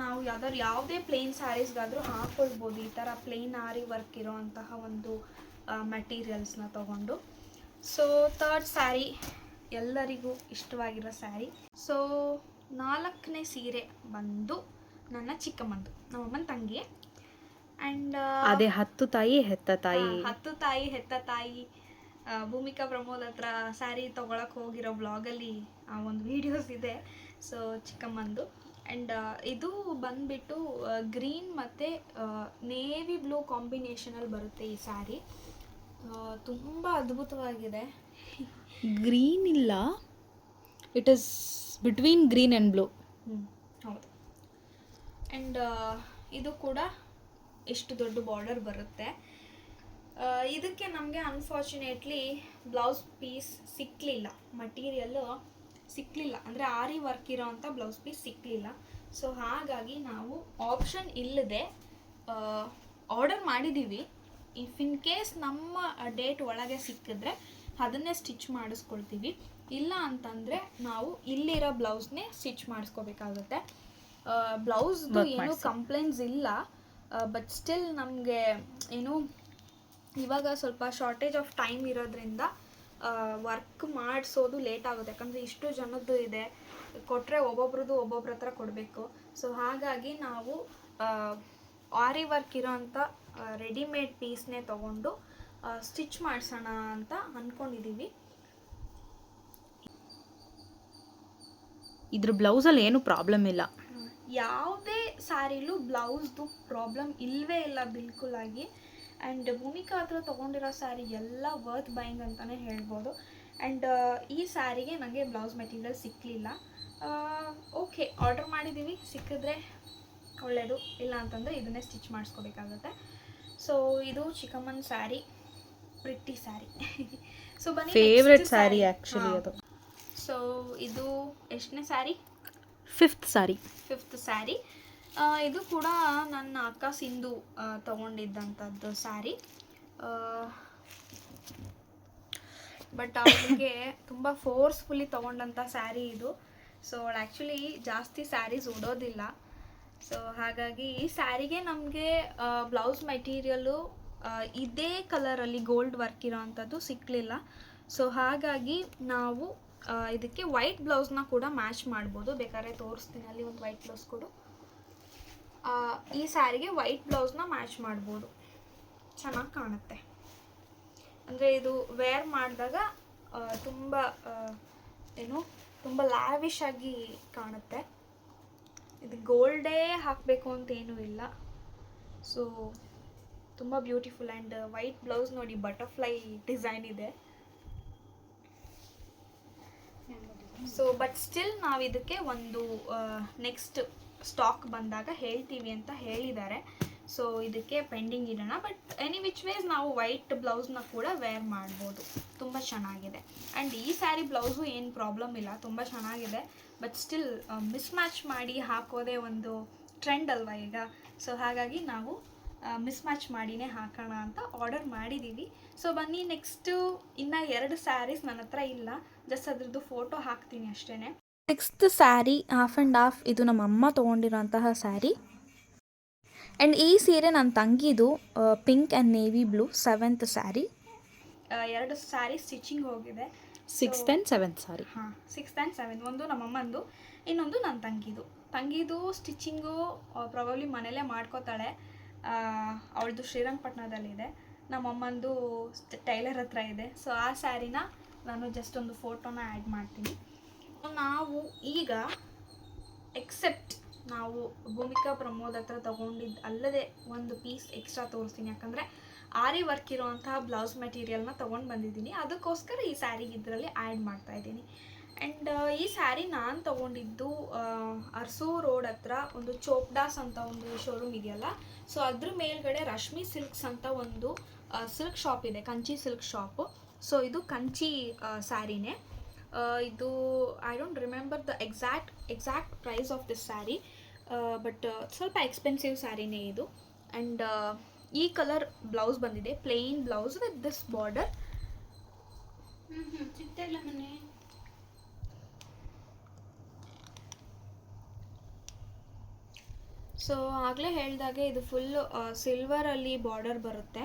ನಾವು ಯಾವುದೇ ಪ್ಲೇನ್ ಸ್ಯಾರೀಸ್ಗಾದರೂ ಹಾಕ್ಕೊಳ್ಬೋದು ಈ ಥರ ಪ್ಲೇನ್ ಆರಿ ವರ್ಕ್ ಇರೋವಂತಹ ಒಂದು ಮೆಟೀರಿಯಲ್ಸ್ನ ತೊಗೊಂಡು. ಸೊ ಥರ್ಡ್ ಸ್ಯಾರಿ ಎಲ್ಲರಿಗೂ ಇಷ್ಟವಾಗಿರೋ ಸ್ಯಾರಿ. ಸೊ 4ನೇ ಸೀರೆ ಬಂದು ನನ್ನ ಚಿಕ್ಕಮ್ಮಂದು, ನಮ್ಮಮ್ಮನ ತಂಗಿ. ಆ್ಯಂಡ್ ಅದೇ 10 ತಾಯಿ ಹೆತ್ತ ತಾಯಿ. 10 ತಾಯಿ ಹೆತ್ತ ತಾಯಿ. ಭೂಮಿಕಾ ಪ್ರಮೋದ್ ಹತ್ರ ಸ್ಯಾರಿ ತೊಗೊಳಕ್ಕೆ ಹೋಗಿರೋ ಬ್ಲಾಗಲ್ಲಿ ಆ ಒಂದು ವೀಡಿಯೋಸ್ ಇದೆ. ಸೊ ಚಿಕ್ಕಮ್ಮಂದು. ಆ್ಯಂಡ್ ಇದು ಬಂದುಬಿಟ್ಟು ಗ್ರೀನ್ ಮತ್ತು ನೇವಿ ಬ್ಲೂ ಕಾಂಬಿನೇಷನಲ್ಲಿ ಬರುತ್ತೆ ಈ ಸ್ಯಾರಿ. ತುಂಬ ಅದ್ಭುತವಾಗಿದೆ. ಗ್ರೀನ್ ಇಲ್ಲ, it is between green and blue. ಹೌದು. ಆ್ಯಂಡ್ ಇದು ಕೂಡ ಎಷ್ಟು ದೊಡ್ಡ ಬಾರ್ಡರ್ ಬರುತ್ತೆ. ಇದಕ್ಕೆ ನಮಗೆ ಅನ್ಫಾರ್ಚುನೇಟ್ಲಿ ಬ್ಲೌಸ್ ಪೀಸ್ ಸಿಕ್ಕಲಿಲ್ಲ, ಮಟೀರಿಯಲ್ಲು ಸಿಕ್ಕಲಿಲ್ಲ. ಅಂದರೆ ಆರಿ ವರ್ಕ್ ಇರೋ ಅಂಥ ಬ್ಲೌಸ್ ಪೀಸ್ ಸಿಕ್ಕಲಿಲ್ಲ. ಸೊ ಹಾಗಾಗಿ ನಾವು ಆಪ್ಷನ್ ಇಲ್ಲದೆ ಆರ್ಡರ್ ಮಾಡಿದ್ದೀವಿ. ಇಫ್ ಇನ್ ಕೇಸ್ ನಮ್ಮ ಡೇಟ್ ಒಳಗೆ ಸಿಕ್ಕಿದ್ರೆ ಅದನ್ನೇ ಸ್ಟಿಚ್ ಮಾಡಿಸ್ಕೊಳ್ತೀವಿ. ಇಲ್ಲ ಅಂತಂದರೆ ನಾವು ಇಲ್ಲಿರೋ ಬ್ಲೌಸ್ನೇ ಸ್ಟಿಚ್ ಮಾಡಿಸ್ಕೋಬೇಕಾಗುತ್ತೆ. ಬ್ಲೌಸ್ದು ಏನೂ ಕಂಪ್ಲೇಂಟ್ಸ್ ಇಲ್ಲ. ಬಟ್ ಸ್ಟಿಲ್ ನಮಗೆ ಏನು ಇವಾಗ ಸ್ವಲ್ಪ ಶಾರ್ಟೇಜ್ ಆಫ್ ಟೈಮ್ ಇರೋದ್ರಿಂದ ವರ್ಕ್ ಮಾಡಿಸೋದು ಲೇಟ್ ಆಗುತ್ತೆ. ಯಾಕಂದರೆ ಇಷ್ಟು ಜನದ್ದು ಇದೆ, ಕೊಟ್ಟರೆ ಒಬ್ಬೊಬ್ರ ಹತ್ರ ಕೊಡಬೇಕು. ಸೊ ಹಾಗಾಗಿ ನಾವು ಆರಿ ವರ್ಕ್ ಇರೋಂಥ ರೆಡಿಮೇಡ್ ಪೀಸ್ನೇ ತೊಗೊಂಡು ಸ್ಟಿಚ್ ಮಾಡಿಸೋಣ ಅಂತ ಅಂದ್ಕೊಂಡಿದ್ದೀವಿ. ಇದ್ರ ಬ್ಲೌಸಲ್ಲಿ ಏನು ಪ್ರಾಬ್ಲಮ್ ಇಲ್ಲ. ಯಾವುದೇ ಸ್ಯಾರಿಲೂ ಬ್ಲೌಸ್ದು ಪ್ರಾಬ್ಲಮ್ ಇಲ್ಲವೇ ಇಲ್ಲ ಬಿಲ್ಕುಲಾಗಿ. ಆ್ಯಂಡ್ ಭೂಮಿಕಾ ಹತ್ರ ತೊಗೊಂಡಿರೋ ಸ್ಯಾರಿ ಎಲ್ಲ ವರ್ತ್ ಬೈಯಿಂಗ್ ಅಂತಲೇ ಹೇಳ್ಬೋದು. ಆ್ಯಂಡ್ ಈ ಸ್ಯಾರಿಗೆ ನನಗೆ ಬ್ಲೌಸ್ ಮೆಟೀರಿಯಲ್ ಸಿಕ್ಕಲಿಲ್ಲ. ಓಕೆ, ಆರ್ಡರ್ ಮಾಡಿದ್ದೀವಿ, ಸಿಕ್ಕಿದ್ರೆ ಒಳ್ಳೆಯದು, ಇಲ್ಲ ಅಂತಂದರೆ ಇದನ್ನೇ ಸ್ಟಿಚ್ ಮಾಡಿಸ್ಕೋಬೇಕಾಗುತ್ತೆ. ಸೊ ಇದು ಚಿಕ್ಕಮ್ಮನ ಸ್ಯಾರಿ, ಪ್ರಿಟ್ಟಿ ಸ್ಯಾರಿ. ಸೊ ಬನ್ನಿ, ಫೇವ್ರೆಟ್ ಸ್ಯಾರಿ ಆ್ಯಕ್ಚುಲಿ ಅದು. ಸೊ ಇದು ಎಷ್ಟನೇ ಸ್ಯಾರಿ? 5th ಸ್ಯಾರಿ. 5th ಸ್ಯಾರಿ. ಇದು ಕೂಡ ನನ್ನ ಅಕ್ಕ ಸಿಂಧು ತೊಗೊಂಡಿದ್ದಂಥದ್ದು ಸ್ಯಾರಿ. ಬಟ್ ಅವಳಿಗೆ ತುಂಬ ಫೋರ್ಸ್ಫುಲಿ ತೊಗೊಂಡಂಥ ಸ್ಯಾರಿ ಇದು. ಸೊ ಅವಳು ಆ್ಯಕ್ಚುಲಿ ಜಾಸ್ತಿ ಸ್ಯಾರೀಸ್ ಉಡೋದಿಲ್ಲ. ಸೊ ಹಾಗಾಗಿ ಈ ಸ್ಯಾರಿಗೆ ನಮಗೆ ಬ್ಲೌಸ್ ಮೆಟೀರಿಯಲು ಇದೇ ಕಲರಲ್ಲಿ ಗೋಲ್ಡ್ ವರ್ಕ್ ಇರೋ ಅಂಥದ್ದು ಸಿಕ್ಕಲಿಲ್ಲ. ಸೊ ಹಾಗಾಗಿ ನಾವು ಇದಕ್ಕೆ ವೈಟ್ ಬ್ಲೌಸ್ನ ಕೂಡ ಮ್ಯಾಚ್ ಮಾಡ್ಬೋದು. ಬೇಕಾದ್ರೆ ತೋರಿಸ್ತೀನಿ, ಅಲ್ಲಿ ಒಂದು ವೈಟ್ ಬ್ಲೌಸ್ ಕೊಡು. ಈ ಸ್ಯಾರಿಗೆ ವೈಟ್ ಬ್ಲೌಸ್ನ ಮ್ಯಾಚ್ ಮಾಡ್ಬೋದು, ಚೆನ್ನಾಗಿ ಕಾಣುತ್ತೆ. ಅಂದರೆ ಇದು ವೇರ್ ಮಾಡಿದಾಗ ತುಂಬ ತುಂಬ ಲ್ಯಾವಿಶ್ ಆಗಿ ಕಾಣುತ್ತೆ. ಇದು ಗೋಲ್ಡೇ ಹಾಕಬೇಕು ಅಂತೇನೂ ಇಲ್ಲ. ಸೊ ತುಂಬ ಬ್ಯೂಟಿಫುಲ್. ಆ್ಯಂಡ್ ವೈಟ್ ಬ್ಲೌಸ್ ನೋಡಿ, ಬಟರ್ಫ್ಲೈ ಡಿಸೈನ್ ಇದೆ. ಸೊ ಬಟ್ ಸ್ಟಿಲ್ ನಾವು ಇದಕ್ಕೆ ಒಂದು ನೆಕ್ಸ್ಟ್ ಸ್ಟಾಕ್ ಬಂದಾಗ ಹೇಳ್ತೀವಿ ಅಂತ ಹೇಳಿದ್ದಾರೆ. ಸೊ ಇದಕ್ಕೆ ಪೆಂಡಿಂಗ್ ಇಡೋಣ. ಬಟ್ ಎನಿ ವಿಚ್ ವೇಸ್ ನಾವು ವೈಟ್ ಬ್ಲೌಸ್ನ ಕೂಡ ವೇರ್ ಮಾಡ್ಬೋದು, ತುಂಬ ಚೆನ್ನಾಗಿದೆ. ಆ್ಯಂಡ್ ಈ ಸ್ಯಾರಿ ಬ್ಲೌಸು ಏನು ಪ್ರಾಬ್ಲಮ್ ಇಲ್ಲ, ತುಂಬ ಚೆನ್ನಾಗಿದೆ. ಬಟ್ ಸ್ಟಿಲ್ ಮಿಸ್ ಮ್ಯಾಚ್ ಮಾಡಿ ಹಾಕೋದೇ ಒಂದು ಟ್ರೆಂಡ್ ಅಲ್ವಾ ಈಗ. ಸೊ ಹಾಗಾಗಿ ನಾವು ಮಿಸ್ ಮ್ಯಾಚ್ ಮಾಡಿನೇ ಹಾಕೋಣ ಅಂತ ಆರ್ಡರ್ ಮಾಡಿದ್ದೀವಿ. ಸೊ ಬನ್ನಿ, ನೆಕ್ಸ್ಟು ಇನ್ನು 2 ಸ್ಯಾರೀಸ್ ನನ್ನ ಹತ್ರ ಇಲ್ಲ, ಜಸ್ಟ್ ಅದ್ರದ್ದು ಫೋಟೋ ಹಾಕ್ತೀನಿ ಅಷ್ಟೇ. 6th sari half and half. ಇದು ನಮ್ಮ ಅಮ್ಮ ತೊಗೊಂಡಿರೋಂತಹ ಸ್ಯಾರಿ. ಆ್ಯಂಡ್ ಈ ಸೀರೆ ನನ್ನ ತಂಗಿದು pink and navy blue 7th sari. 2 sari stitching ಹೋಗಿದೆ. 6th and 7th sari. ಹಾಂ, 6th and 7th. ಒಂದು ನಮ್ಮಮ್ಮಂದು, ಇನ್ನೊಂದು ನನ್ನ ತಂಗಿದು ಸ್ಟಿಚಿಂಗು ಪ್ರಾಬಬ್ಲಿ ಮನೇಲೇ ಮಾಡ್ಕೋತಾಳೆ. ಅವಳದು ಶ್ರೀರಂಗಪಟ್ಟಣದಲ್ಲಿದೆ, ನಮ್ಮಮ್ಮಂದು ಟೈಲರ್ ಹತ್ರ ಇದೆ. ಸೊ ಆ ಸ್ಯಾರಿನ ನಾನು ಜಸ್ಟ್ ಒಂದು ಫೋಟೋನ ಆ್ಯಡ್ ಮಾಡ್ತೀನಿ. ನಾವು ಈಗ ಎಕ್ಸೆಪ್ಟ್ ನಾವು ಭೂಮಿಕಾ ಪ್ರಮೋದ್ ಹತ್ರ ತೊಗೊಂಡಿದ್ದು ಅಲ್ಲದೆ ಒಂದು ಪೀಸ್ ಎಕ್ಸ್ಟ್ರಾ ತೋರಿಸ್ತೀನಿ. ಯಾಕಂದರೆ ಆರಿ ವರ್ಕ್ ಇರೋವಂತಹ ಬ್ಲೌಸ್ ಮೆಟೀರಿಯಲ್ನ ತೊಗೊಂಡು ಬಂದಿದ್ದೀನಿ, ಅದಕ್ಕೋಸ್ಕರ ಈ ಸ್ಯಾರಿಗೆ ಇದರಲ್ಲಿ ಆ್ಯಡ್ ಮಾಡ್ತಾಯಿದ್ದೀನಿ. ಆ್ಯಂಡ್ ಈ ಸ್ಯಾರಿ ನಾನು ತೊಗೊಂಡಿದ್ದು ಅರ್ಸೂ ರೋಡ್ ಹತ್ರ ಒಂದು ಚೋಪ್ಡಾಸ್ ಅಂತ ಒಂದು ಶೋರೂಮ್ ಇದೆಯಲ್ಲ, ಸೊ ಅದ್ರ ಮೇಲ್ಗಡೆ ರಶ್ಮಿ ಸಿಲ್ಕ್ಸ್ ಅಂತ ಒಂದು ಸಿಲ್ಕ್ ಶಾಪ್ ಇದೆ, ಕಂಚಿ ಸಿಲ್ಕ್ ಶಾಪು. ಸೊ ಇದು ಕಂಚಿ ಸ್ಯಾರಿನೇ. ಇದು I don't remember the exact price of this sari, but ಸ್ವಲ್ಪ ಎಕ್ಸ್ಪೆನ್ಸಿವ್ ಸ್ಯಾರಿನೇ ಇದು. ಆ್ಯಂಡ್ ಈ ಕಲರ್ ಬ್ಲೌಸ್ ಬಂದಿದೆ, plain blouse with this border. ಸಿಗ್ತಾಯಿಲ್ಲ ಮನೆ. ಸೊ ಆಗಲೇ ಹೇಳಿದಾಗೆ ಇದು ಫುಲ್ ಸಿಲ್ವರಲ್ಲಿ ಬಾರ್ಡರ್ ಬರುತ್ತೆ.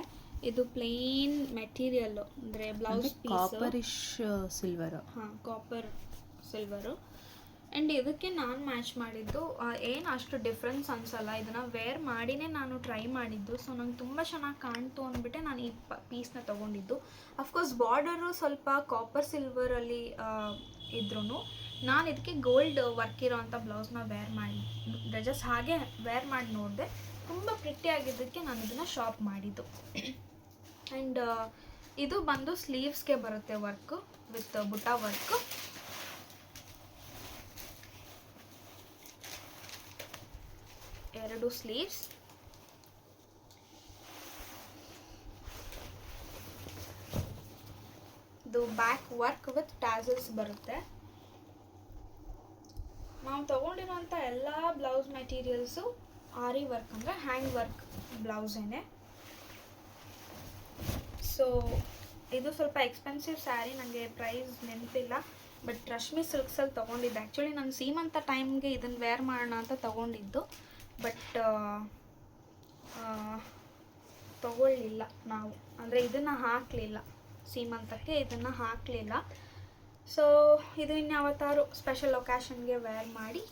ಇದು ಪ್ಲೇನ್ ಮೆಟೀರಿಯಲ್ಲು, ಅಂದರೆ ಬ್ಲೌಸ್ ಕಾಪರಿಶ್ ಸಿಲ್ವರ್. ಹಾಂ, ಕಾಪರ್ ಸಿಲ್ವರು. ಆ್ಯಂಡ್ ಇದಕ್ಕೆ ನಾನು ಮ್ಯಾಚ್ ಮಾಡಿದ್ದು ಏನು ಅಷ್ಟು ಡಿಫ್ರೆನ್ಸ್ ಅನಿಸಲ್ಲ. ಇದನ್ನು ವೇರ್ ಮಾಡಿನೇ ನಾನು ಟ್ರೈ ಮಾಡಿದ್ದು. ಸೊ ನಂಗೆ ತುಂಬ ಚೆನ್ನಾಗಿ ಕಾಣ್ತು ಅಂದ್ಬಿಟ್ಟೆ ನಾನು ಈ ಪೀಸ್ನ ತೊಗೊಂಡಿದ್ದು. ಅಫ್ಕೋರ್ಸ್ ಬಾರ್ಡರು ಸ್ವಲ್ಪ ಕಾಪರ್ ಸಿಲ್ವರಲ್ಲಿ ಇದ್ರೂ ನಾನು ಇದಕ್ಕೆ ಗೋಲ್ಡ್ ವರ್ಕ್ ಇರೋ ಅಂಥ ಬ್ಲೌಸ್ನ ವೇರ್ ಮಾಡಿ ಜಸ್ಟ್ ಹಾಗೆ ವೇರ್ ಮಾಡಿ ನೋಡಿದೆ. ತುಂಬ ಪ್ರಿಟ್ಟಿಯಾಗಿದ್ದಕ್ಕೆ ನಾನು ಇದನ್ನು ಶಾಪ್ ಮಾಡಿದ್ದು. ಆ್ಯಂಡ್ ಇದು ಬಂದು ಸ್ಲೀವ್ಸ್ಗೆ ಬರುತ್ತೆ ವರ್ಕು ವಿತ್ ಬುಟ್ಟ ವರ್ಕು. ಎರಡು ಸ್ಲೀವ್ಸ್. ಇದು ಬ್ಯಾಕ್ ವರ್ಕ್ ವಿತ್ ಟ್ಯಾಸಲ್ಸ್ ಬರುತ್ತೆ. ನಾವು ತೊಗೊಂಡಿರೋಂಥ ಎಲ್ಲ ಬ್ಲೌಸ್ ಮೆಟೀರಿಯಲ್ಸು ಆರಿ ವರ್ಕ್, ಅಂದರೆ ಹ್ಯಾಂಡ್ ವರ್ಕ್ ಬ್ಲೌಸೇನೆ. ಸೊ ಇದು ಸ್ವಲ್ಪ ಎಕ್ಸ್ಪೆನ್ಸಿವ್ ಸ್ಯಾರಿ, ನನಗೆ ಪ್ರೈಸ್ ನೆನಪಿಲ್ಲ. ಬಟ್ ರಶ್ಮಿ ಸಿಲ್ಕ್ಸಲ್ಲಿ ತೊಗೊಂಡಿದ್ದೆ. ಆ್ಯಕ್ಚುಲಿ ನಾನು ಸೀಮಂತ ಟೈಮ್ಗೆ ಇದನ್ನು ವೇರ್ ಮಾಡೋಣ ಅಂತ ತೊಗೊಂಡಿದ್ದು, ಬಟ್ ತೊಗೊಳ್ಳಿಲ್ಲ ನಾವು, ಅಂದರೆ ಇದನ್ನು ಹಾಕಲಿಲ್ಲ, ಸೀಮಂತಕ್ಕೆ ಇದನ್ನು ಹಾಕಲಿಲ್ಲ. ಸೊ ಇದು ಇನ್ಯಾವತ್ತಾರು ಸ್ಪೆಷಲ್ ಒಕ್ಯಾಷನ್ಗೆ ವೇರ್ ಮಾಡಿ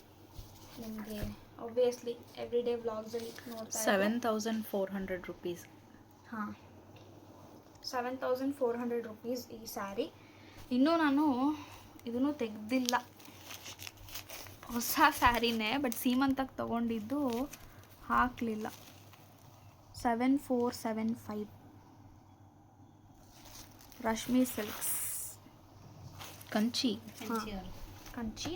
ನಿಮಗೆ ಆಬ್ವಿಯಸ್ಲಿ ಎವ್ರಿ ಡೇ ವ್ಲಾಗ್ಸಲ್ಲಿ ನೋಡ್ತಾ 7,400 rupees. ಹಾಂ, 7,400 rupees ಈ ಸ್ಯಾರಿ. ಇನ್ನೂ ನಾನು ಇದನ್ನು ತೆಗೆದಿಲ್ಲ, ಹೊಸ ಸ್ಯಾರಿನೇ, ಬಟ್ ಸೀಮಂತಕ್ಕೆ ತೊಗೊಂಡಿದ್ದು ಹಾಕಲಿಲ್ಲ. 7475 Rashmi silks Kanchi. Kanchi.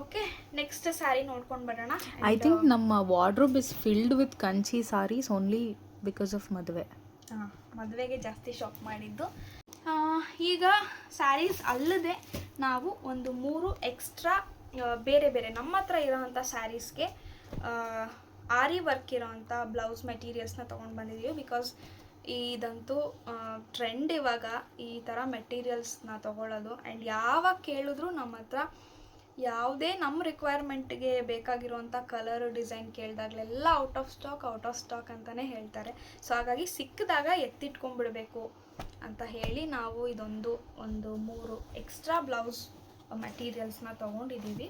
Okay, next sari ನೋಡ್ಕೊಂಡು ಬರೋಣ. ಐ ಥಿಂಕ್ ನಮ್ಮ wardrobe is filled with Kanchi saris only because of ಮದುವೆ. ಮದುವೆಗೆ ಜಾಸ್ತಿ ಶಾಪ್ ಮಾಡಿದ್ದು. ಈಗ ಸ್ಯಾರೀಸ್ ಅಲ್ಲದೆ ನಾವು ಒಂದು 3 ಎಕ್ಸ್ಟ್ರಾ ಬೇರೆ ಬೇರೆ ನಮ್ಮ ಹತ್ರ ಇರೋವಂಥ ಸ್ಯಾರೀಸ್ಗೆ ಆರಿ ವರ್ಕ್ ಇರೋವಂಥ ಬ್ಲೌಸ್ ಮೆಟೀರಿಯಲ್ಸ್ನ ತೊಗೊಂಡು ಬಂದಿದ್ದೀವಿ. ಬಿಕಾಸ್ ಇದಂತೂ ಟ್ರೆಂಡ್ ಇವಾಗ ಈ ಥರ ಮೆಟೀರಿಯಲ್ಸ್ನ ತೊಗೊಳ್ಳೋದು. ಆ್ಯಂಡ್ ಯಾವಾಗ ಕೇಳಿದ್ರು ನಮ್ಮ ಹತ್ರ ಯಾವುದೇ ನಮ್ಮ ರಿಕ್ವೈರ್ಮೆಂಟ್ಗೆ ಬೇಕಾಗಿರುವಂಥ ಕಲರ್ ಡಿಸೈನ್ ಕೇಳಿದಾಗಲೆಲ್ಲ ಔಟ್ ಆಫ್ ಸ್ಟಾಕ್ ಅಂತಲೇ ಹೇಳ್ತಾರೆ. ಸೊ ಹಾಗಾಗಿ ಸಿಕ್ಕಿದಾಗ ಎತ್ತಿಟ್ಕೊಂಡ್ಬಿಡ್ಬೇಕು ಅಂತ ಹೇಳಿ ನಾವು ಒಂದು 3 ಎಕ್ಸ್ಟ್ರಾ ಬ್ಲೌಸ್ ಮೆಟೀರಿಯಲ್ಸ್ನ ತೊಗೊಂಡಿದ್ದೀವಿ.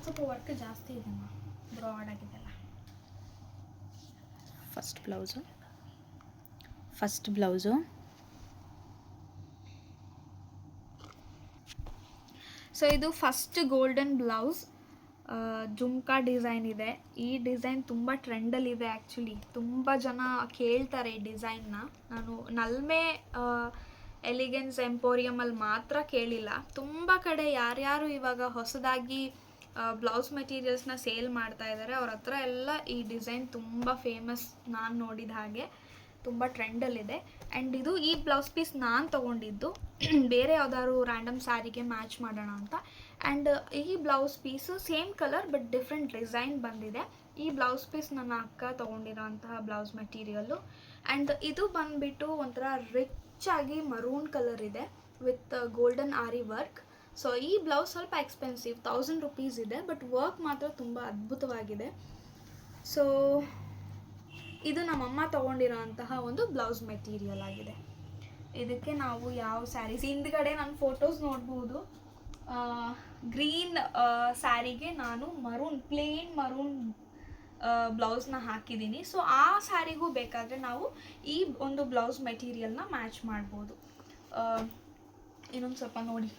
ಸ್ವಲ್ಪ ವರ್ಕ್ ಜಾಸ್ತಿ ಇದೆಮ್ಮ, ಬ್ರಾಡ್ ಆಗಿದೆಲ್ಲ. ಫಸ್ಟ್ ಬ್ಲೌಸು ಸೊ ಇದು first golden blouse, jhumka design ಇದೆ. ಈ ಡಿಸೈನ್ ತುಂಬ ಟ್ರೆಂಡಲ್ಲಿದೆ ಆ್ಯಕ್ಚುಲಿ. ತುಂಬ ಜನ ಕೇಳ್ತಾರೆ ಈ ಡಿಸೈನ್ನ. ನಾನು ನಲ್ಮೆ ಎಲಿಗೆನ್ಸ್ ಎಂಪೋರಿಯಮಲ್ಲಿ ಮಾತ್ರ ಕೇಳಿಲ್ಲ, ತುಂಬ ಕಡೆ ಯಾರ್ಯಾರು ಇವಾಗ ಹೊಸದಾಗಿ ಬ್ಲೌಸ್ ಮೆಟೀರಿಯಲ್ಸ್ನ ಸೇಲ್ ಮಾಡ್ತಾ ಇದ್ದಾರೆ ಅವ್ರ ಹತ್ರ ಎಲ್ಲ ಈ ಡಿಸೈನ್ ತುಂಬ ಫೇಮಸ್. ನಾನು ನೋಡಿದ ಹಾಗೆ ತುಂಬ ಟ್ರೆಂಡಲ್ಲಿದೆ. ಆ್ಯಂಡ್ ಇದು ಈ ಬ್ಲೌಸ್ ಪೀಸ್ ನಾನು ತೊಗೊಂಡಿದ್ದು ಬೇರೆ ಯಾವ್ದಾದ್ರು ರ್ಯಾಂಡಮ್ ಸ್ಯಾರಿಗೆ ಮ್ಯಾಚ್ ಮಾಡೋಣ ಅಂತ. ಆ್ಯಂಡ್ ಈ blouse piece same colour but different design ಬಂದಿದೆ. ಈ ಬ್ಲೌಸ್ ಪೀಸ್ ನನ್ನ ಅಕ್ಕ ತೊಗೊಂಡಿರೋಂತಹ ಬ್ಲೌಸ್ ಮೆಟೀರಿಯಲ್ಲು. ಆ್ಯಂಡ್ ಇದು ಬಂದುಬಿಟ್ಟು ಒಂಥರ ರಿಚ್ ಆಗಿ ಮರೂನ್ ಕಲರ್ ಇದೆ with golden aari work. So ಈ ಬ್ಲೌಸ್ ಸ್ವಲ್ಪ ಎಕ್ಸ್ಪೆನ್ಸಿವ್, 1000 rupees ಇದೆ, ಬಟ್ ವರ್ಕ್ ಮಾತ್ರ ತುಂಬ ಅದ್ಭುತವಾಗಿದೆ. ಸೊ ಇದು ನಮ್ಮಮ್ಮ ತೊಗೊಂಡಿರೋಂತಹ ಒಂದು ಬ್ಲೌಸ್ ಮೆಟೀರಿಯಲ್ ಆಗಿದೆ. ಇದಕ್ಕೆ ನಾವು ಯಾವ ಸ್ಯಾರೀಸ್ ಹಿಂದ್ಗಡೆ ನಾನು ಫೋಟೋಸ್ ನೋಡ್ಬೋದು. ಗ್ರೀನ್ ಸ್ಯಾರಿಗೆ ನಾನು ಪ್ಲೇನ್ ಮರೂನ್ ಬ್ಲೌಸ್ನ ಹಾಕಿದ್ದೀನಿ. ಸೊ ಆ ಸ್ಯಾರಿಗೂ ಬೇಕಾದರೆ ನಾವು ಈ ಒಂದು ಬ್ಲೌಸ್ ಮೆಟೀರಿಯಲ್ನ ಮ್ಯಾಚ್ ಮಾಡ್ಬೋದು. ಇನ್ನೊಂದು ಸ್ವಲ್ಪ ನೋಡಿ.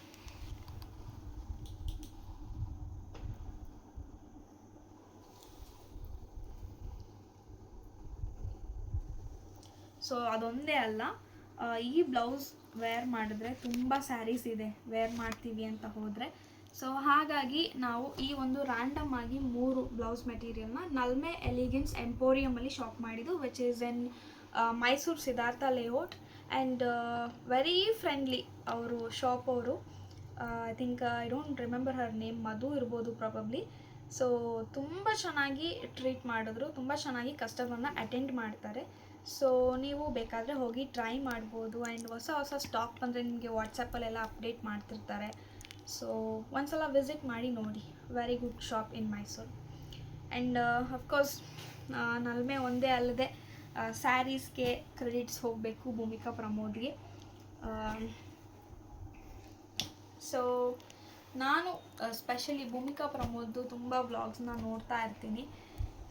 ಸೊ ಅದೊಂದೇ ಅಲ್ಲ, ಈ ಬ್ಲೌಸ್ ವೇರ್ ಮಾಡಿದ್ರೆ ತುಂಬ ಸ್ಯಾರೀಸ್ ಇದೆ ವೇರ್ ಮಾಡ್ತೀವಿ ಅಂತ ಹೋದರೆ. ಸೊ ಹಾಗಾಗಿ ನಾವು ಈ ಒಂದು ರ್ಯಾಂಡಮ್ ಆಗಿ 3 ಬ್ಲೌಸ್ ಮೆಟೀರಿಯಲ್ನ ನಲ್ಮೆ ಎಲಿಗೆನ್ಸ್ ಎಂಪೋರಿಯಮಲ್ಲಿ ಶಾಪ್ ಮಾಡಿದ್ದು, which is in Mysuru Siddhartha layout. And very friendly ಅವರು ಶಾಪ್ ಅವರು. I think I don't remember her name, Madhu ಇರ್ಬೋದು ಪ್ರಾಬಬ್ಲಿ. ಸೊ ತುಂಬ ಚೆನ್ನಾಗಿ ಟ್ರೀಟ್ ಮಾಡಿದ್ರು, ತುಂಬ ಚೆನ್ನಾಗಿ ಕಸ್ಟಮರ್ನ ಅಟೆಂಡ್ ಮಾಡ್ತಾರೆ. ಸೊ ನೀವು ಬೇಕಾದರೆ ಹೋಗಿ ಟ್ರೈ ಮಾಡ್ಬೋದು. ಆ್ಯಂಡ್ ಹೊಸ ಸ್ಟಾಕ್ ಬಂದರೆ ನಿಮಗೆ ವಾಟ್ಸಪ್ಪಲ್ಲೆಲ್ಲ ಅಪ್ಡೇಟ್ ಮಾಡ್ತಿರ್ತಾರೆ. ಸೊ ಒಂದ್ಸಲ ವಿಸಿಟ್ ಮಾಡಿ ನೋಡಿ. Very good shop in Mysuru. And of course Nalme ಒಂದೇ ಅಲ್ಲದೆ ಸ್ಯಾರೀಸ್ಗೆ ಕ್ರೆಡಿಟ್ಸ್ ಹೋಗಬೇಕು ಭೂಮಿಕಾ ಪ್ರಮೋದ್ಗೆ. ಸೊ ನಾನು ಸ್ಪೆಷಲಿ ಭೂಮಿಕಾ ಪ್ರಮೋದ್ದು ತುಂಬ ವ್ಲಾಗ್ಸ್ನ ನೋಡ್ತಾ ಇರ್ತೀನಿ.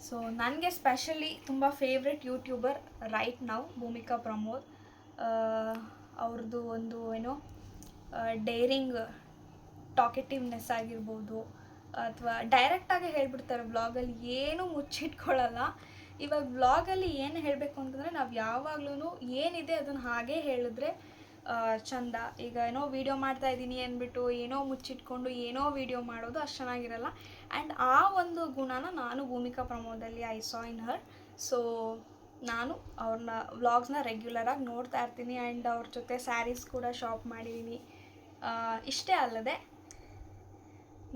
ಸೊ ನನಗೆ ಸ್ಪೆಷಲಿ ತುಂಬ favourite YouTuber right now Bhumika Pramod. ಅವ್ರದ್ದು ಒಂದು ಡೇರಿಂಗ್ ಟಾಕೆಟಿವ್ನೆಸ್ ಆಗಿರ್ಬೋದು, ಅಥವಾ ಡೈರೆಕ್ಟಾಗಿ ಹೇಳ್ಬಿಡ್ತಾರೆ ವ್ಲಾಗಲ್ಲಿ, ಏನೂ ಮುಚ್ಚಿಟ್ಕೊಳ್ಳಲ್ಲ. ಇವಾಗ ವ್ಲಾಗಲ್ಲಿ ಏನು ಹೇಳಬೇಕು ಅಂತಂದರೆ ನಾವು ಯಾವಾಗ್ಲೂ ಏನಿದೆ ಅದನ್ನು ಹಾಗೇ ಹೇಳಿದ್ರೆ ಚಂದ. ಈಗ ವೀಡಿಯೋ ಮಾಡ್ತಾಯಿದ್ದೀನಿ ಅಂದ್ಬಿಟ್ಟು ಮುಚ್ಚಿಟ್ಕೊಂಡು ವೀಡಿಯೋ ಮಾಡೋದು ಅಷ್ಟು ಚೆನ್ನಾಗಿರಲ್ಲ. ಆ್ಯಂಡ್ ಆ ಒಂದು ಗುಣನ ನಾನು ಭೂಮಿಕಾ ಪ್ರಮೋದಲ್ಲಿ I saw in her. So ನಾನು ಅವ್ರನ್ನ ವ್ಲಾಗ್ಸ್ನ ರೆಗ್ಯುಲರಾಗಿ ನೋಡ್ತಾ ಇರ್ತೀನಿ. ಆ್ಯಂಡ್ ಅವ್ರ ಜೊತೆ ಸ್ಯಾರೀಸ್ ಕೂಡ ಶಾಪ್ ಮಾಡಿದ್ದೀನಿ. ಇಷ್ಟೇ ಅಲ್ಲದೆ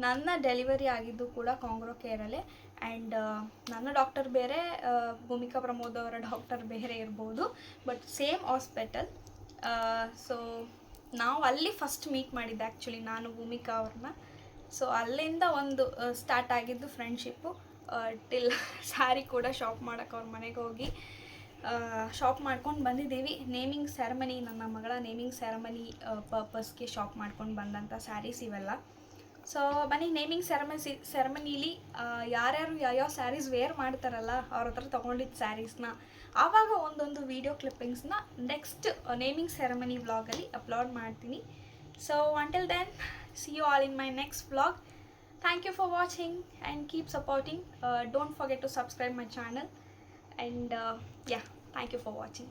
ನನ್ನ ಡೆಲಿವರಿ ಆಗಿದ್ದು ಕೂಡ ಕಾಂಗ್ರೋ ಕೇರಲ್ಲೇ. ಆ್ಯಂಡ್ ನನ್ನ ಡಾಕ್ಟರ್ ಬೇರೆ, ಭೂಮಿಕಾ ಪ್ರಮೋದ್ ಅವರ ಡಾಕ್ಟರ್ ಬೇರೆ ಇರ್ಬೋದು, ಬಟ್ ಸೇಮ್ ಹಾಸ್ಪಿಟಲ್. ಸೊ ನಾವು ಅಲ್ಲಿ ಫಸ್ಟ್ ಮೀಟ್ ಮಾಡಿದ್ದೆ ಆ್ಯಕ್ಚುಲಿ ನಾನು ಭೂಮಿಕಾ ಅವ್ರನ್ನ. ಸೊ ಅಲ್ಲಿಂದ ಒಂದು ಸ್ಟಾರ್ಟ್ ಆಗಿದ್ದು ಫ್ರೆಂಡ್ಶಿಪ್ಪು. ಟಿಲ್ ಸ್ಯಾರಿ ಕೂಡ ಶಾಪ್ ಮಾಡೋಕ್ಕೆ ಅವ್ರ ಮನೆಗೆ ಹೋಗಿ ಶಾಪ್ ಮಾಡ್ಕೊಂಡು ಬಂದಿದ್ದೀವಿ. ನೇಮಿಂಗ್ ಸೆರೆಮನಿ, ನನ್ನ ಮಗಳ ನೇಮಿಂಗ್ ಸೆರೆಮನಿ ಪರ್ಪಸ್ಗೆ ಶಾಪ್ ಮಾಡ್ಕೊಂಡು ಬಂದಂಥ ಸ್ಯಾರೀಸ್ ಇವೆಲ್ಲ. ಸೊ ಬನ್ನಿ, ನೇಮಿಂಗ್ ಸೆರೆಮನಿಲಿ ಯಾರ್ಯಾರು ಯಾವ್ಯಾವ ಸ್ಯಾರೀಸ್ ವೇರ್ ಮಾಡ್ತಾರಲ್ಲ ಅವ್ರ ಹತ್ರ ತೊಗೊಂಡಿದ್ದ ಸ್ಯಾರೀಸ್ನ ಆವಾಗ ಒಂದೊಂದು ವೀಡಿಯೋ ಕ್ಲಿಪ್ಪಿಂಗ್ಸ್ನ ನೆಕ್ಸ್ಟ್ ನೇಮಿಂಗ್ ಸೆರೆಮನಿ ವ್ಲಾಗಲ್ಲಿ ಅಪ್ಲೋಡ್ ಮಾಡ್ತೀನಿ. So until then, see you all in my next vlog. Thank you for watching and keep supporting. Don't forget to subscribe my channel. And yeah, thank you for watching.